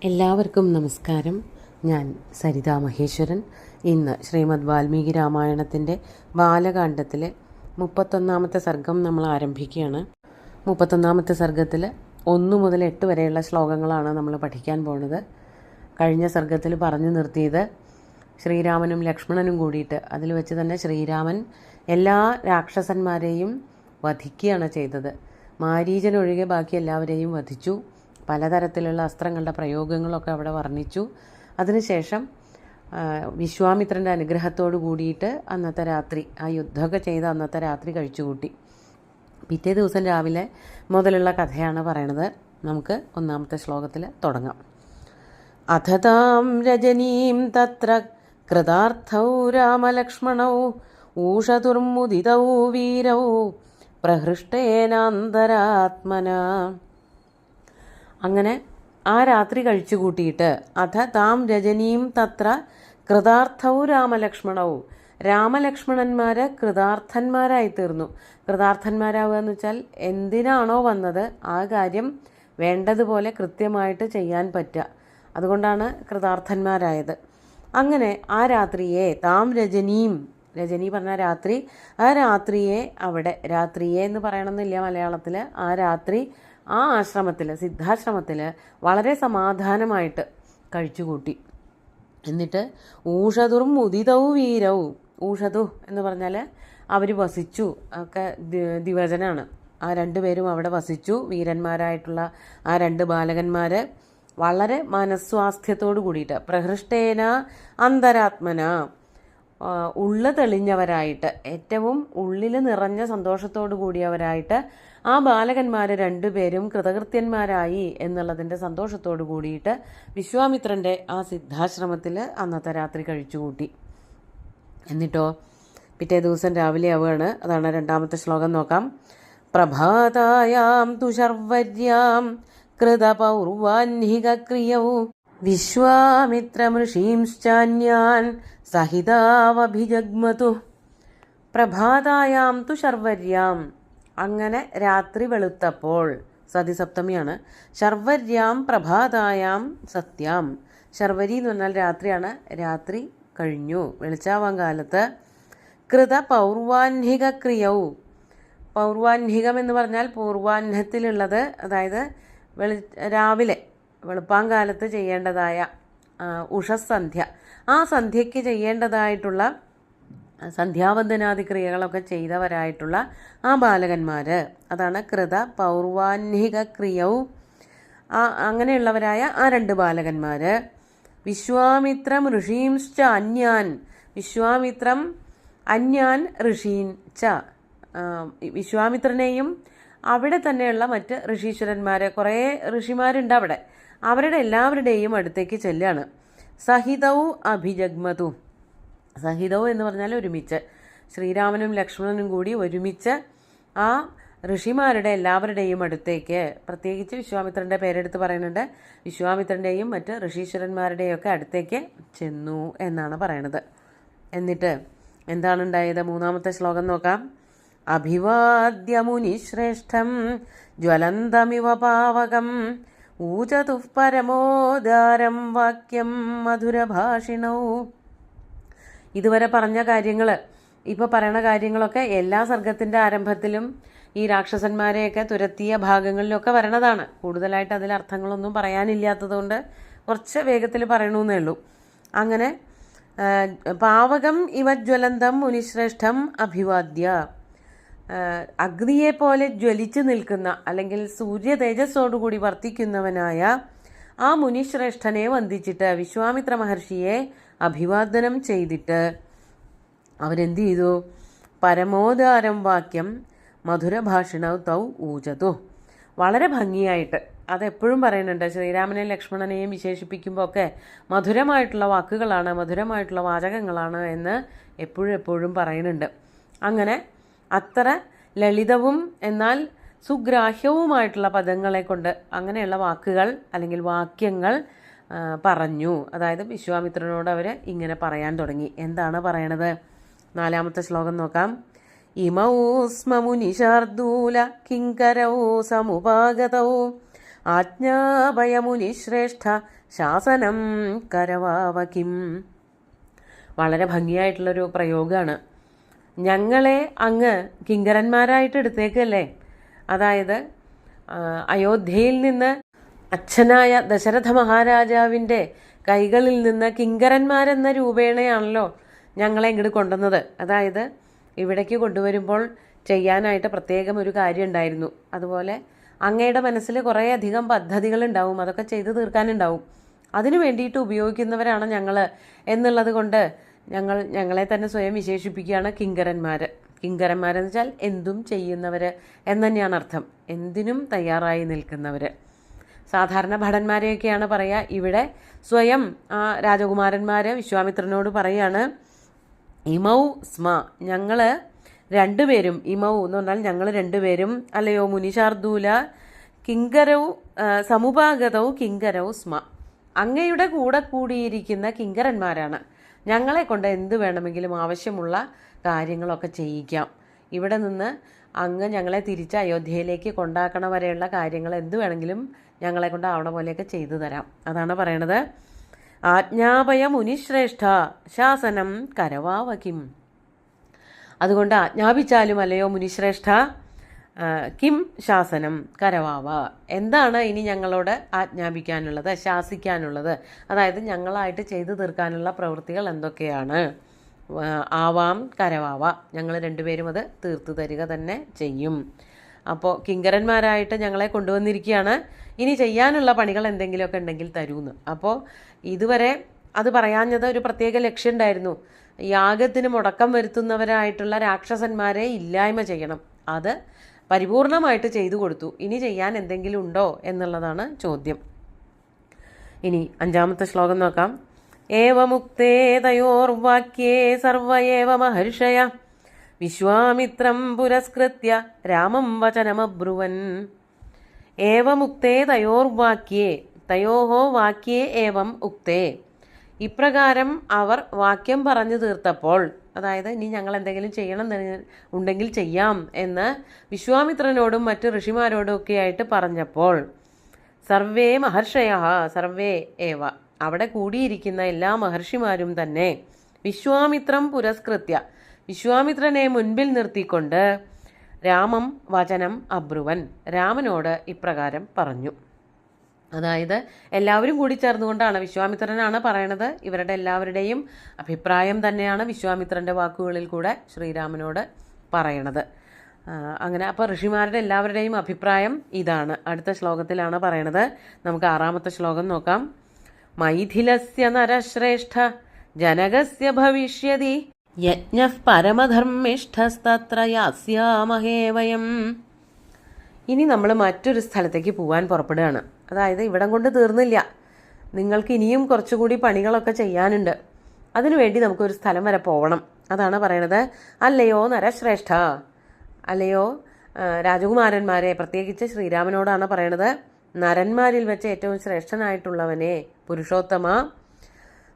എല്ലാവർക്കും നമസ്കാരം. ഞാൻ സരിതാ മഹേശ്വരൻ. ഇന്ന് ശ്രീമദ് വാൽമീകി രാമായണത്തിൻ്റെ ബാലകാണ്ഡത്തിലെ 31-ാമത്തെ സർഗം നമ്മൾ ആരംഭിക്കുകയാണ്. 31-ാമത്തെ സർഗത്തിൽ 1 മുതൽ 8 വരെയുള്ള ശ്ലോകങ്ങളാണ് നമ്മൾ പഠിക്കാൻ പോകുന്നത്. കഴിഞ്ഞ സർഗത്തിൽ പറഞ്ഞു നിർത്തിയത് ശ്രീരാമനും ലക്ഷ്മണനും കൂടിയിട്ട് അതിൽ വെച്ച് തന്നെ ശ്രീരാമൻ എല്ലാ രാക്ഷസന്മാരെയും വധിക്കുകയാണ് ചെയ്തത്. മാരീചനൊഴികെ ബാക്കി എല്ലാവരെയും വധിച്ചു. പലതരത്തിലുള്ള അസ്ത്രങ്ങളുടെ പ്രയോഗങ്ങളൊക്കെ അവിടെ വർണ്ണിച്ചു. അതിനുശേഷം വിശ്വാമിത്രൻ്റെ അനുഗ്രഹത്തോടു കൂടിയിട്ട് അന്നത്തെ രാത്രി ആ യുദ്ധമൊക്കെ ചെയ്ത് അന്നത്തെ രാത്രി കഴിച്ചുകൂട്ടി. പിറ്റേ ദിവസം രാവിലെ മുതലുള്ള കഥയാണ് പറയണത്. നമുക്ക് 1-ാമത്തെ ശ്ലോകത്തിൽ തുടങ്ങാം. അഥതാം രജനീം തത്ര കൃതാർത്ഥൗ രാമലക്ഷ്മണൗ ഊഷതുർമുദിതൗ വീരൗ പ്രഹൃഷ്ടേനാന്തരാത്മനാ. അങ്ങനെ ആ രാത്രി കഴിച്ചു കൂട്ടിയിട്ട് അഥ താം രജനീം തത്ര കൃതാർത്ഥൗ രാമലക്ഷ്മണവും രാമലക്ഷ്മണന്മാർ കൃതാർത്ഥന്മാരായി തീർന്നു. കൃതാർത്ഥന്മാരാവുക എന്ന് വെച്ചാൽ എന്തിനാണോ വന്നത് ആ കാര്യം വേണ്ടതുപോലെ കൃത്യമായിട്ട് ചെയ്യാൻ പറ്റുക. അതുകൊണ്ടാണ് കൃതാർത്ഥന്മാരായത്. അങ്ങനെ ആ രാത്രിയെ താം രജനീം, രജനി പറഞ്ഞ രാത്രി, ആ രാത്രിയെ അവിടെ, രാത്രിയെ എന്ന് പറയണമെന്നില്ല മലയാളത്തിൽ, ആ രാത്രി ആ ആശ്രമത്തിൽ, സിദ്ധാശ്രമത്തിൽ വളരെ സമാധാനമായിട്ട് കഴിച്ചുകൂട്ടി. എന്നിട്ട് ഊഷതുർ മുദിതൗ വീരൗ, ഊഷതു എന്ന് പറഞ്ഞാൽ അവർ വസിച്ചു ഒക്കെ ദിവചനാണ്. ആ 2 പേരും അവിടെ വസിച്ചു. വീരന്മാരായിട്ടുള്ള ആ 2 ബാലകന്മാർ വളരെ മനസ്വാസ്ഥ്യത്തോടു കൂടിയിട്ട് പ്രഹൃഷ്ടേന അന്തരാത്മന, ഉള്ളു തെളിഞ്ഞവരായിട്ട്, ഏറ്റവും ഉള്ളിൽ നിറഞ്ഞ സന്തോഷത്തോടു കൂടിയവരായിട്ട് ആ ബാലകന്മാർ 2 പേരും കൃതകൃത്യന്മാരായി എന്നുള്ളതിൻ്റെ സന്തോഷത്തോടു കൂടിയിട്ട് വിശ്വാമിത്രൻ്റെ ആ സിദ്ധാശ്രമത്തിൽ അന്നത്തെ രാത്രി കഴിച്ചുകൂട്ടി. എന്നിട്ടോ പിറ്റേ ദിവസം രാവിലെ ആവുകയാണ്. അതാണ് 2-ാമത്തെ ശ്ലോകം. നോക്കാം. പ്രഭാതായാം തുഷർവര്യാം കൃതപൗർവാഹ്നികക്രിയൗ വിശ്വാമിത്രമൃഷീംശ്ചാന്യാൻ സഹിതാവഭിജഗ്മതു. പ്രഭാതായാം തു ശർവര്യാം, അങ്ങനെ രാത്രി വെളുത്തപ്പോൾ, സതിസപ്തമിയാണ്. ശർവര്യാം പ്രഭാതായാം സത്യാം, ശർവരി എന്ന് പറഞ്ഞാൽ രാത്രിയാണ്. രാത്രി കഴിഞ്ഞു, വെളിച്ചാവാൻ കാലത്ത്. കൃത പൗർവാഹ്നിക ക്രിയവും, പൗർവാഹ്നികം എന്ന് പറഞ്ഞാൽ പൂർവാഹ്നത്തിലുള്ളത്, അതായത് രാവിലെ വെളുപ്പാൻ കാലത്ത് ചെയ്യേണ്ടതായ ഉഷസന്ധ്യ, ആ സന്ധ്യയ്ക്ക് ചെയ്യേണ്ടതായിട്ടുള്ള സന്ധ്യാവന്ദനാദി ക്രിയകളൊക്കെ ചെയ്തവരായിട്ടുള്ള ആ ബാലകന്മാർ, അതാണ് കൃത പൗർവാഹ്നിക ക്രിയവും. അങ്ങനെയുള്ളവരായ ആ 2 ബാലകന്മാർ. വിശ്വാമിത്രം ഋഷീംശ്ച അന്യാൻ, വിശ്വാമിത്രം അന്യാൻ ഋഷീൻ ച, വിശ്വാമിത്രനെയും അവിടെ തന്നെയുള്ള മറ്റ് ഋഷീശ്വരന്മാരെ, കുറേ ഋഷിമാരുണ്ട് അവിടെ, അവരുടെ എല്ലാവരുടെയും അടുത്തേക്ക് ചെല്ലുകയാണ്. സഹിതൗ അഭിജഗ്മതു, സഹിതൗ എന്ന് പറഞ്ഞാൽ ഒരുമിച്ച്, ശ്രീരാമനും ലക്ഷ്മണനും കൂടി ഒരുമിച്ച് ആ ഋഷിമാരുടെ എല്ലാവരുടെയും അടുത്തേക്ക്, പ്രത്യേകിച്ച് വിശ്വാമിത്രൻ്റെ പേരെടുത്ത് പറയുന്നുണ്ട്, വിശ്വാമിത്രൻ്റെയും മറ്റ് ഋഷീശ്വരന്മാരുടെയും ഒക്കെ അടുത്തേക്ക് ചെന്നു എന്നാണ് പറയണത്. എന്നിട്ട് എന്താണ് ഉണ്ടായത്? 3-ാമത്തെ ശ്ലോകം നോക്കാം. അഭിവാദ്യ മുനിശ്രേഷ്ഠം ജ്വലന്തമിവ പാവകം ഊചതു പരമോദാരം വാക്യം മധുരഭാഷിണൗ. ഇതുവരെ പറഞ്ഞ കാര്യങ്ങൾ, ഇപ്പോൾ പറയണ കാര്യങ്ങളൊക്കെ എല്ലാ സർഗത്തിൻ്റെ ആരംഭത്തിലും ഈ രാക്ഷസന്മാരെയൊക്കെ തുരത്തിയ ഭാഗങ്ങളിലൊക്കെ വരണതാണ്. കൂടുതലായിട്ട് അതിൽ അർത്ഥങ്ങളൊന്നും പറയാനില്ലാത്തതുകൊണ്ട് കുറച്ച് വേഗത്തിൽ പറയണമെന്നേ ഉള്ളൂ. അങ്ങനെ പാവകം ഇവ ജ്വലന്തം മുനിശ്രേഷ്ഠം അഭിവാദ്യ, അഗ്നിയെപ്പോലെ ജ്വലിച്ചു നിൽക്കുന്ന, അല്ലെങ്കിൽ സൂര്യ തേജസ്സോടുകൂടി വർത്തിക്കുന്നവനായ ആ മുനിശ്രേഷ്ഠനെ വന്ദിച്ചിട്ട്, വിശ്വാമിത്ര മഹർഷിയെ അഭിവാദനം ചെയ്തിട്ട് അവരെന്ത് ചെയ്തു? പരമോദാരം വാക്യം മധുരഭാഷിണൗ തൗ ഊചതു, വളരെ ഭംഗിയായിട്ട്, അതെപ്പോഴും പറയുന്നുണ്ട്, ശ്രീരാമനെയും ലക്ഷ്മണനെയും വിശേഷിപ്പിക്കുമ്പോൾ ഒക്കെ മധുരമായിട്ടുള്ള വാക്കുകളാണ്, മധുരമായിട്ടുള്ള വാചകങ്ങളാണ് എന്ന് എപ്പോഴും പറയുന്നുണ്ട്. അങ്ങനെ അത്ര ലളിതവും എന്നാൽ സുഗ്രാഹ്യവുമായിട്ടുള്ള പദങ്ങളെ കൊണ്ട് അങ്ങനെയുള്ള വാക്കുകൾ അല്ലെങ്കിൽ വാക്യങ്ങൾ പറഞ്ഞു. അതായത് വിശ്വാമിത്രനോട് അവർ ഇങ്ങനെ പറയാൻ തുടങ്ങി. എന്താണ് പറയണത്? 4-ാമത്തെ ശ്ലോകം നോക്കാം. ഇമൗ സ്മ മുനിശാർദൂല കിങ്കരൗ സമുപാഗതൗ ആജ്ഞാപയമുനിശ്രേഷ്ഠ ശാസനം കരവാവകിം. വളരെ ഭംഗിയായിട്ടുള്ളൊരു പ്രയോഗമാണ്. ഞങ്ങളെ അങ്ങ് കിങ്കരന്മാരായിട്ട് എടുത്തേക്കല്ലേ. അതായത് അയോധ്യയിൽ നിന്ന് അച്ഛനായ ദശരഥ മഹാരാജാവിൻ്റെ കൈകളിൽ നിന്ന് കിങ്കരന്മാരെന്ന രൂപേണയാണല്ലോ ഞങ്ങളെ ഇങ്ങോട്ട് കൊണ്ടുവന്നത്. അതായത് ഇവിടേക്ക് കൊണ്ടുവരുമ്പോൾ ചെയ്യാനായിട്ട് പ്രത്യേകം ഒരു കാര്യം ഉണ്ടായിരുന്നു. അതുപോലെ അങ്ങയുടെ മനസ്സിൽ കുറേ അധികം പദ്ധതികളുണ്ടാവും, അതൊക്കെ ചെയ്തു തീർക്കാനുണ്ടാവും. അതിനു വേണ്ടിയിട്ട് ഉപയോഗിക്കുന്നവരാണ് ഞങ്ങൾ എന്നുള്ളത് കൊണ്ട് ഞങ്ങളെ തന്നെ സ്വയം വിശേഷിപ്പിക്കുകയാണ് കിങ്കരന്മാർ. കിങ്കരന്മാരെന്ന് വെച്ചാൽ എന്തും ചെയ്യുന്നവർ എന്ന് തന്നെയാണ് അർത്ഥം. എന്തിനും തയ്യാറായി നിൽക്കുന്നവർ. സാധാരണ ഭടന്മാരെയൊക്കെയാണ് പറയുക. ഇവിടെ സ്വയം ആ രാജകുമാരന്മാർ വിശ്വാമിത്രനോട് പറയാണ്, ഇമൗ സ്മ, ഞങ്ങൾ രണ്ടുപേരും, ഇമൗ എന്ന് പറഞ്ഞാൽ ഞങ്ങൾ രണ്ടുപേരും, അല്ലയോ മുനിശാർദൂല, കിങ്കരവും സമുപാഗതവും കിങ്കരവും സ്മ, അങ്ങയുടെ കൂടെ കൂടിയിരിക്കുന്ന കിങ്കരന്മാരാണ്. ഞങ്ങളെ കൊണ്ട് എന്ത് വേണമെങ്കിലും ആവശ്യമുള്ള കാര്യങ്ങളൊക്കെ ചെയ്യിക്കാം. ഇവിടെ നിന്ന് അങ്ങ് ഞങ്ങളെ തിരിച്ച് അയോധ്യയിലേക്ക് കൊണ്ടാക്കണ വരെയുള്ള കാര്യങ്ങൾ എന്ത് വേണമെങ്കിലും ഞങ്ങളെ കൊണ്ട് ആവണ പോലെയൊക്കെ ചെയ്തു തരാം. അതാണ് പറയണത്. ആജ്ഞാപയ മുനിശ്രേഷ്ഠ ശാസനം കരവാവകിം. അതുകൊണ്ട് ആജ്ഞാപിച്ചാലും അല്ലയോ മുനിശ്രേഷ്ഠ, കിം ശാസനം കരവാവ, എന്താണ് ഇനി ഞങ്ങളോട് ആജ്ഞാപിക്കാനുള്ളത്, ശാസിക്കാനുള്ളത്, അതായത് ഞങ്ങളായിട്ട് ചെയ്തു തീർക്കാനുള്ള പ്രവൃത്തികൾ എന്തൊക്കെയാണ്. ആവാം കരവാവ, ഞങ്ങൾ രണ്ടുപേരും അത് തീർത്തു തരിക തന്നെ ചെയ്യും. അപ്പോൾ കിങ്കരന്മാരായിട്ട് ഞങ്ങളെ കൊണ്ടുവന്നിരിക്കുകയാണ്, ഇനി ചെയ്യാനുള്ള പണികൾ എന്തെങ്കിലുമൊക്കെ ഉണ്ടെങ്കിൽ തരൂന്ന്. അപ്പോൾ ഇതുവരെ അത് പറയാഞ്ഞത് ഒരു പ്രത്യേക ലക്ഷ്യം ഉണ്ടായിരുന്നു. യാഗത്തിന് മുടക്കം വരുത്തുന്നവരായിട്ടുള്ള രാക്ഷസന്മാരെ ഇല്ലായ്മ ചെയ്യണം. അത് പരിപൂർണമായിട്ട് ചെയ്തു കൊടുത്തു. ഇനി ചെയ്യാൻ എന്തെങ്കിലും ഉണ്ടോ എന്നുള്ളതാണ് ചോദ്യം. ഇനി 5ാമത്തെ ശ്ലോകം നോക്കാം. ഏവമുക്തേ തയോർവാക്യേ സർവയേവ മഹർഷയ വിശ്വാമിത്രം പുരസ്കൃത്യ രാമം വചനമബ്രുവൻ. ഏവമുക്തേ തയോർവാക്യേ, തയോഹോ വാക്യേ ഏവം ഉക്തേ, ഇപ്രകാരം അവർ വാക്യം പറഞ്ഞു തീർത്തപ്പോൾ, അതായത് ഇനി ഞങ്ങൾ എന്തെങ്കിലും ചെയ്യണം ഉണ്ടെങ്കിൽ ചെയ്യാം എന്ന് വിശ്വാമിത്രനോടും മറ്റ് ഋഷിമാരോടും ഒക്കെ ആയിട്ട് പറഞ്ഞപ്പോൾ, സർവേ മഹർഷയ, സർവേ ഏവ, അവിടെ കൂടിയിരിക്കുന്ന എല്ലാ മഹർഷിമാരും തന്നെ വിശ്വാമിത്രം പുരസ്കൃത്യ, വിശ്വാമിത്രനെ മുൻപിൽ നിർത്തിക്കൊണ്ട് രാമം വചനം അബ്രുവൻ, രാമനോട് ഇപ്രകാരം പറഞ്ഞു. അതായത് എല്ലാവരും കൂടി ചേർന്നുകൊണ്ടാണ്, വിശ്വാമിത്രനാണ് പറയണത്. ഇവരുടെ എല്ലാവരുടെയും അഭിപ്രായം തന്നെയാണ് വിശ്വാമിത്രൻ്റെ വാക്കുകളിൽ കൂടെ ശ്രീരാമനോട് പറയണത്. അങ്ങനെ അപ്പോൾ ഋഷിമാരുടെ എല്ലാവരുടെയും അഭിപ്രായം ഇതാണ്. അടുത്ത ശ്ലോകത്തിലാണ് പറയണത്. നമുക്ക് 6ാമത്തെ ശ്ലോകം നോക്കാം. മൈഥിലസ്യ നരശ്രേഷ്ഠ ജനകസ്യ ഭവിഷ്യതി യജ്ഞഃ പരമധർമ്മിഷ്ഠസ്തത്ര യാസ്യാമഹേ വയം. ഇനി നമ്മൾ മറ്റൊരു സ്ഥലത്തേക്ക് പോകാൻ പുറപ്പെടുകയാണ്. അതായത് ഇവിടം കൊണ്ട് തീർന്നില്ല, നിങ്ങൾക്ക് ഇനിയും കുറച്ചുകൂടി പണികളൊക്കെ ചെയ്യാനുണ്ട്. അതിനുവേണ്ടി നമുക്കൊരു സ്ഥലം വരെ പോകണം. അതാണ് പറയണത്. അല്ലയോ നരശ്രേഷ്ഠ, അല്ലയോ രാജകുമാരന്മാരെ, പ്രത്യേകിച്ച് ശ്രീരാമനോടാണ് പറയണത്. നരന്മാരിൽ വെച്ച് ഏറ്റവും ശ്രേഷ്ഠനായിട്ടുള്ളവനെ, പുരുഷോത്തമ,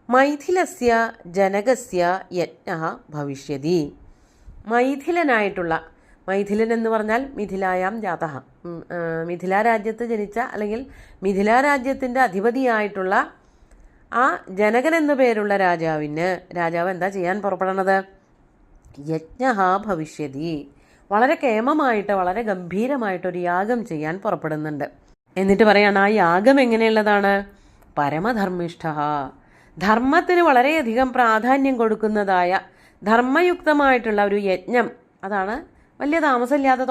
മൈഥിലസ്യ ജനകസ്യ യജ്ഞഃ ഭവിഷ്യതി. മൈഥിലനായിട്ടുള്ള, മൈഥിലൻ എന്ന് പറഞ്ഞാൽ മിഥിലായാം ജാതഃ, മിഥില രാജ്യത്ത് ജനിച്ച അല്ലെങ്കിൽ മിഥില രാജ്യത്തിൻ്റെ അധിപതിയായിട്ടുള്ള ആ ജനകൻ എന്നു പേരുള്ള രാജാവ് എന്താ ചെയ്യാൻ പുറപ്പെടണത്? യജ്ഞഃ ഭവിഷ്യതി, വളരെ കേമമായിട്ട് വളരെ ഗംഭീരമായിട്ടൊരു യാഗം ചെയ്യാൻ പുറപ്പെടുന്നുണ്ട്. എന്നിട്ട് പറയാണ്, ആ യാഗം എങ്ങനെയുള്ളതാണ്? പരമധർമ്മിഷ്ഠ, ധർമ്മത്തിന് വളരെയധികം പ്രാധാന്യം കൊടുക്കുന്നതായ ധർമ്മയുക്തമായിട്ടുള്ള ഒരു യജ്ഞം. അതാണ് വലിയ താമസമില്ലാതെ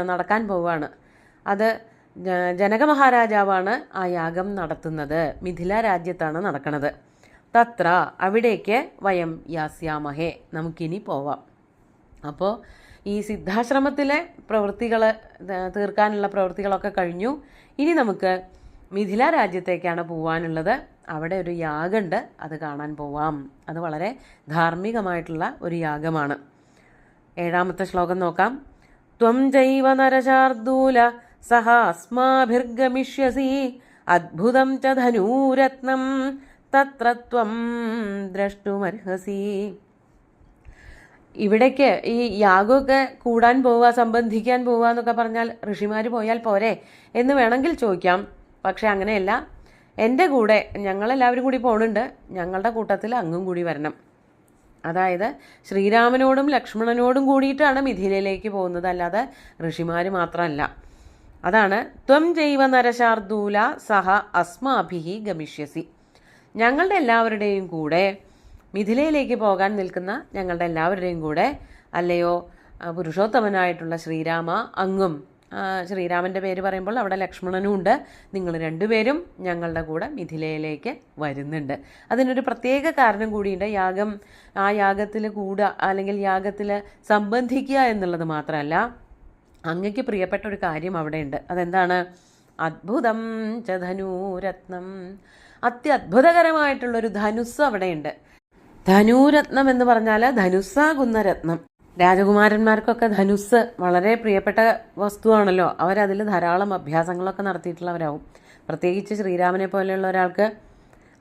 നടക്കാൻ പോവുകയാണ്. അത് ജനക മഹാരാജാവാണ് ആ യാഗം നടത്തുന്നത്. മിഥില രാജ്യത്താണ് നടക്കുന്നത്. തത്ര, അവിടേക്ക് വയം യാസ്യാമഹേ, നമുക്കിനി പോവാം. അപ്പോൾ ഈ സിദ്ധാശ്രമത്തിലെ പ്രവൃത്തികൾ തീർക്കാനുള്ള പ്രവൃത്തികളൊക്കെ കഴിഞ്ഞു. ഇനി നമുക്ക് മിഥില രാജ്യത്തേക്കാണ് പോവാനുള്ളത്. അവിടെ ഒരു യാഗമുണ്ട്, അത് കാണാൻ പോവാം. അത് വളരെ ധാർമ്മികമായിട്ടുള്ള ഒരു യാഗമാണ്. 7ാമത്തെ ശ്ലോകം നോക്കാം. ത്വം ജൈവ നരശാർദൂല സഹ അസ്മാഭിർഗമിഷ്യസി അദ്ഭുതം ച ധനൂരത്നം തത്ര ത്വം ദ്രഷ്ടുമർഹസി. ഇവിടേക്ക് ഈ യാഗമൊക്കെ കൂടാൻ പോവുക, സംബന്ധിക്കാൻ പോവുക എന്നൊക്കെ പറഞ്ഞാൽ ഋഷിമാർ പോയാൽ പോരെ എന്ന് വേണമെങ്കിൽ ചോദിക്കാം. പക്ഷെ അങ്ങനെയല്ല, എൻ്റെ കൂടെ ഞങ്ങളെല്ലാവരും കൂടി പോകുന്നുണ്ട്, ഞങ്ങളുടെ കൂട്ടത്തിൽ അങ്ങും കൂടി വരണം. അതായത് ശ്രീരാമനോടും ലക്ഷ്മണനോടും കൂടിയിട്ടാണ് മിഥിലയിലേക്ക് പോകുന്നത്, അല്ലാതെ ഋഷിമാർ മാത്രമല്ല. അതാണ് ത്വം ജൈവ നരശാർദൂല സഹ അസ്മാഭിഹി ഗമിഷ്യസി. ഞങ്ങളുടെ എല്ലാവരുടെയും കൂടെ മിഥിലയിലേക്ക് പോകാൻ നിൽക്കുന്ന ഞങ്ങളുടെ എല്ലാവരുടെയും കൂടെ, അല്ലയോ പുരുഷോത്തമനായിട്ടുള്ള ശ്രീരാമ, അങ്ങും, ശ്രീരാമൻ്റെ പേര് പറയുമ്പോൾ അവിടെ ലക്ഷ്മണനും ഉണ്ട്, നിങ്ങൾ രണ്ടുപേരും ഞങ്ങളുടെ കൂടെ മിഥിലയിലേക്ക് വരുന്നുണ്ട്. അതിനൊരു പ്രത്യേക കാരണം കൂടിയുണ്ട്. ആ യാഗത്തിൽ കൂടുക അല്ലെങ്കിൽ യാഗത്തിൽ സംബന്ധിക്കുക എന്നുള്ളത് മാത്രമല്ല, അങ്ങയ്ക്ക് പ്രിയപ്പെട്ട ഒരു കാര്യം അവിടെയുണ്ട്. അതെന്താണ്? അദ്ഭുതം ച ധനുരത്നം. അത്യത്ഭുതകരമായിട്ടുള്ളൊരു ധനുസ് അവിടെയുണ്ട്. ധനുരത്നം എന്ന് പറഞ്ഞാൽ ധനുസ്സാകുന്ന രത്നം. രാജകുമാരന്മാർക്കൊക്കെ ധനുസ് വളരെ പ്രിയപ്പെട്ട വസ്തുവാണല്ലോ. അവരതിൽ ധാരാളം അഭ്യാസങ്ങളൊക്കെ നടത്തിയിട്ടുള്ളവരാവും. പ്രത്യേകിച്ച് ശ്രീരാമനെ പോലെയുള്ള ഒരാൾക്ക്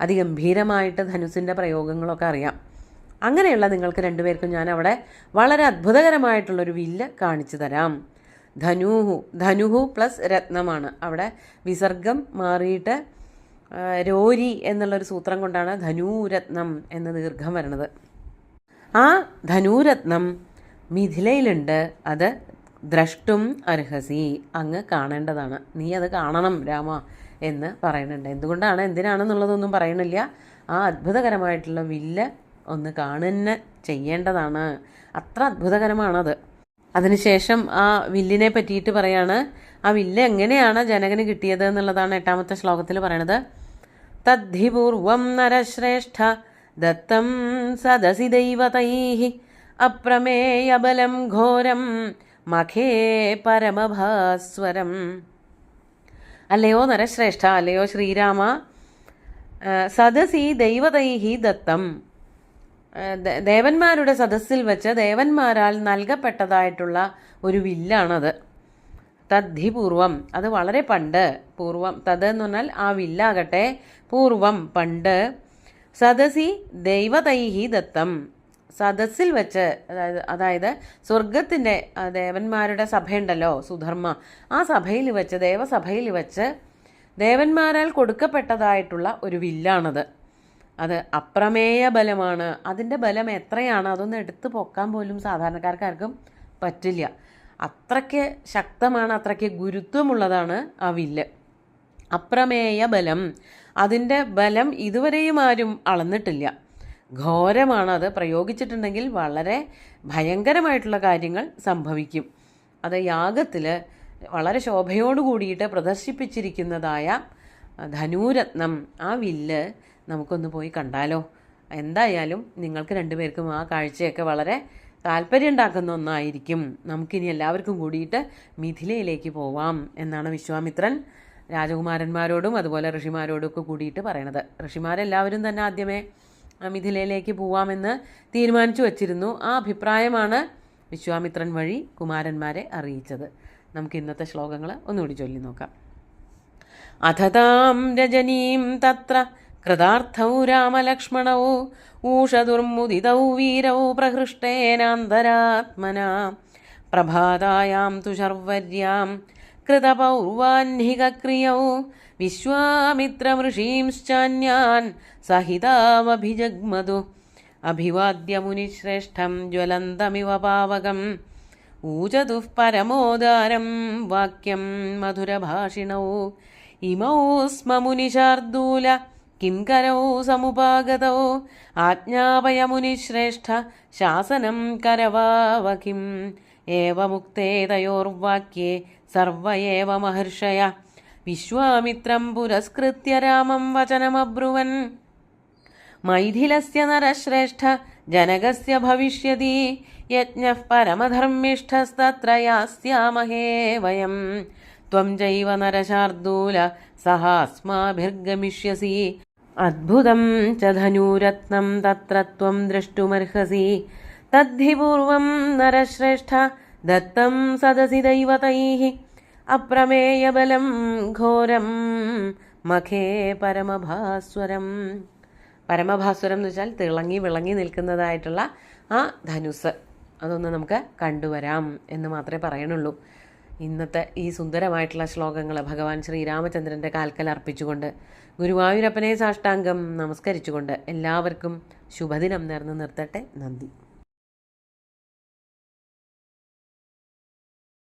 അതിഗംഭീരമായിട്ട് ധനുസിൻ്റെ പ്രയോഗങ്ങളൊക്കെ അറിയാം. അങ്ങനെയുള്ള നിങ്ങൾക്ക് രണ്ടുപേർക്കും ഞാൻ അവിടെ വളരെ അത്ഭുതകരമായിട്ടുള്ളൊരു വില്ല് കാണിച്ചു തരാം. ധനുഹു പ്ലസ് രത്നമാണ്. അവിടെ വിസർഗം മാറിയിട്ട് രോരി എന്നുള്ളൊരു സൂത്രം കൊണ്ടാണ് ധനുരത്നം എന്ന് ദീർഘം വരുന്നത്. ആ ധനുരത്നം മിഥിലയിലുണ്ട്. അത് ദ്രഷ്ടും അർഹസി, അങ്ങ് കാണേണ്ടതാണ്, നീ അത് കാണണം രാമ എന്ന് പറയുന്നുണ്ട്. എന്തിനാണെന്നുള്ളതൊന്നും പറയണില്ല. ആ അത്ഭുതകരമായിട്ടുള്ള വില്ല് ഒന്ന് കാണുന്ന ചെയ്യേണ്ടതാണ്. അത്ര അത്ഭുതകരമാണത്. അതിനുശേഷം ആ വില്ലിനെ പറ്റിയിട്ട് പറയാണ്. ആ വില്ല് എങ്ങനെയാണ് ജനകന് കിട്ടിയത് എന്നുള്ളതാണ് 8ാമത്തെ ശ്ലോകത്തിൽ പറയണത്. തദ്ധിപൂർവം നരശ്രേഷ്ഠ ദത്തം സദസി ദൈവതൈഃ അപ്രമേയബലം ഘോരം മഖേ പരമഭാസ്വരം. അല്ലയോ നരശ്രേഷ്ഠ, അല്ലയോ ശ്രീരാമ, സദസി ദൈവതൈഃ ദത്തം, ദേവന്മാരുടെ സദസ്സിൽ വെച്ച് ദേവന്മാരാൽ നൽകപ്പെട്ടതായിട്ടുള്ള ഒരു വില്ലാണത്. തദ്ധിപൂർവം, അത് വളരെ പണ്ട്. പൂർവം, തത് എന്ന് പറഞ്ഞാൽ ആ വില്ലാകട്ടെ, പൂർവം പണ്ട്. സദസി ദൈവതൈഹി ദത്തം, സദസ്സിൽ വെച്ച്, അതായത് സ്വർഗത്തിൻ്റെ ദേവന്മാരുടെ സഭയുണ്ടല്ലോ സുധർമ്മ, ആ സഭയിൽ വെച്ച്, ദേവസഭയിൽ വെച്ച് ദേവന്മാരാൽ കൊടുക്കപ്പെട്ടതായിട്ടുള്ള ഒരു വില്ലാണത്. അത് അപ്രമേയ ബലമാണ്. അതിൻ്റെ ബലം എത്രയാണ് അതൊന്നും എടുത്തു പൊക്കാൻ പോലും സാധാരണക്കാർക്കാർക്കും പറ്റില്ല. അത്രയ്ക്ക് ശക്തമാണ്, അത്രയ്ക്ക് ഗുരുത്വമുള്ളതാണ് ആ വില്ല്. അപ്രമേയ ബലം, അതിൻ്റെ ബലം ഇതുവരെയും ആരും അളന്നിട്ടില്ല. ഘോരമാണ്. അത് പ്രയോഗിച്ചിട്ടുണ്ടെങ്കിൽ വളരെ ഭയങ്കരമായിട്ടുള്ള കാര്യങ്ങൾ സംഭവിക്കും. അത് യാഗത്തിൽ വളരെ ശോഭയോടു കൂടിയിട്ട് പ്രദർശിപ്പിച്ചിരിക്കുന്നതായ ധനുരത്നം, ആ വില്ല് നമുക്കൊന്ന് പോയി കണ്ടാലോ? എന്തായാലും നിങ്ങൾക്ക് രണ്ടുപേർക്കും ആ കാഴ്ചയൊക്കെ വളരെ താല്പര്യം ഉണ്ടാക്കുന്ന ഒന്നായിരിക്കും. നമുക്കിനി എല്ലാവർക്കും കൂടിയിട്ട് മിഥിലയിലേക്ക് പോവാം എന്നാണ് വിശ്വാമിത്രൻ രാജകുമാരന്മാരോടും അതുപോലെ ഋഷിമാരോടും ഒക്കെ കൂടിയിട്ട് പറയണത്. ഋഷിമാരെല്ലാവരും തന്നെ ആദ്യമേ മിഥിലയിലേക്ക് പോവാമെന്ന് തീരുമാനിച്ചു വച്ചിരുന്നു. ആ അഭിപ്രായമാണ് വിശ്വാമിത്രൻ വഴി കുമാരന്മാരെ അറിയിച്ചത്. നമുക്ക് ഇന്നത്തെ ശ്ലോകങ്ങൾ ഒന്നുകൂടി ചൊല്ലി നോക്കാം. അഥതാം രജനീം തത്ര കൃതാർത്ഥൗ രാമലക്ഷ്മണൗ ഊഷദുർമുദിതൗ വീരൗ പ്രഹൃഷ്ടേനാന്തരാത്മനാ പ്രഭാതായാം തു ശർവർയാം കൃതപൗർവാഹ്നികക്രിയൗ വിശ്വാമിത്രമൃഷീംശ്ചാന്യാൻ സഹിതാവഭിജഗ്മതു അഭിവാദ്യ മുനിശ്രേഷ്ഠം ജ്വലന്തമിവ പാവകം ഊചതുഃ പരമോദാരം വാക്യം മധുരഭാഷിണൗ ഇമൗ സ്മ മുനിശാർദൂല കിംകരൗ സമുപാഗതൗ ആജ്ഞാപയ മുനിശ്രേഷ്ഠ ശാസനം കരവാവകിം ഏവമുക്തേ തയോർവാക്യേ സർവ ഏവ മഹർഷയ വിശ്വാമിത്രം പുരസ്കൃത്യ രാമം വചനമബ്രുവൻ മൈഥിലസ്യ നരശ്രേഷ്ഠ ജനകസ്യ ഭവിഷ്യതി യജ്ഞഃ പരമധർമ്മിഷ്ഠസ്തത്ര യാസ്യാമഹേ വയം ത്വം ചൈവ നരശാർദൂല സഹാസ്മാഭിർഗമിഷ്യസി അദ്ഭുതം ച ധനുരത്നം തത്ര ത്വം ദ്രഷ്ടുമർഹസി തദ്ധി പൂർവം നരശ്രേഷ്ഠ ദത്തം സദസി ദൈവതൈഃ അപ്രമേയബലം ഘോരം മഖേ പരമഭാസ്വരം. പരമഭാസ്വരം എന്ന് വെച്ചാൽ തിളങ്ങി വിളങ്ങി നിൽക്കുന്നതായിട്ടുള്ള ആ ധനുസ്. അതൊന്ന് നമുക്ക് കണ്ടുവരാം എന്ന് മാത്രമേ പറയണുള്ളൂ. ഇന്നത്തെ ഈ സുന്ദരമായിട്ടുള്ള ശ്ലോകങ്ങൾ ഭഗവാൻ ശ്രീരാമചന്ദ്രൻ്റെ കാൽക്കൽ അർപ്പിച്ചുകൊണ്ട് ഗുരുവായൂരപ്പനെ സാഷ്ടാംഗം നമസ്കരിച്ചുകൊണ്ട് എല്ലാവർക്കും ശുഭദിനം നേർന്ന് നിർത്തട്ടെ. നന്ദി.